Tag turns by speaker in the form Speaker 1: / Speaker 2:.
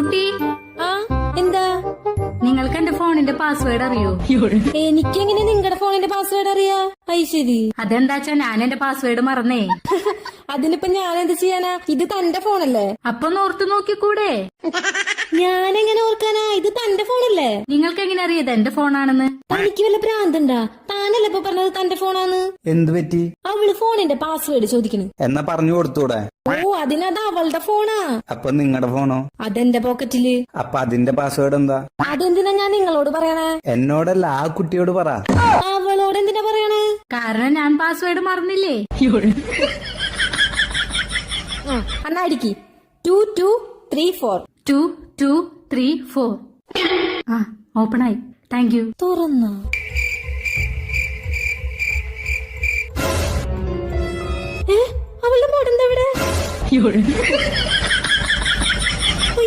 Speaker 1: കുട്ടി
Speaker 2: ആ എന്താ?
Speaker 1: നിങ്ങൾക്ക് എന്റെ ഫോണിന്റെ പാസ്വേഡ് അറിയോ?
Speaker 2: എനിക്കെങ്ങനെ നിങ്ങളുടെ ഫോണിന്റെ പാസ്വേഡ് അറിയാ? ശരി.
Speaker 1: അതെന്താച്ചാ ഞാൻ എന്റെ പാസ്വേഡ് മറന്നേ.
Speaker 2: അതിനിപ്പോ ഞാൻ എന്ത് ചെയ്യാനാ? ഇത് തന്റെ ഫോണല്ലേ?
Speaker 1: അപ്പൊ ഓർത്തു നോക്കിക്കൂടെ?
Speaker 2: ഞാനെങ്ങനെ ഓർക്കാനാ? ഇത് തന്റെ ഫോണല്ലേ?
Speaker 1: നിങ്ങൾക്ക് എങ്ങനെ അറിയത് എന്റെ ഫോണാണെന്ന്?
Speaker 2: തനിക്ക് വല്ല ഭ്രാന്തണ്ടാ? താനല്ലേ ഇപ്പൊ പറഞ്ഞത് തന്റെ ഫോണാന്ന്?
Speaker 3: എന്ത് പറ്റി?
Speaker 2: അവള് ഫോണിന്റെ പാസ്വേഡ് ചോദിക്കണു.
Speaker 3: എന്നാ പറഞ്ഞു കൊടുത്തൂടെ?
Speaker 2: ഓ, അതിനത് അവളുടെ ഫോണാ.
Speaker 3: അപ്പൊ നിങ്ങളുടെ ഫോണോ?
Speaker 2: അതെന്റെ പോക്കറ്റില്.
Speaker 3: അപ്പൊ അതിന്റെ പാസ്വേഡ് എന്താ?
Speaker 2: അതെന്തിനാ ഞാൻ നിങ്ങളോട് പറയണേ?
Speaker 3: എന്നോടല്ല, ആ കുട്ടിയോട് പറ.
Speaker 2: അവളോട് എന്തിനാ പറയണേ?
Speaker 1: കാരണം ഞാൻ പാസ്വേഡ് മറന്നില്ലേ.
Speaker 2: എന്നാ അടിക്ക്. 2234
Speaker 1: 2234. ആ, ഓപ്പണായി. Thank you.
Speaker 2: തുറന്ന അവളുടെ മോഡെന്താ ഇവിടെ?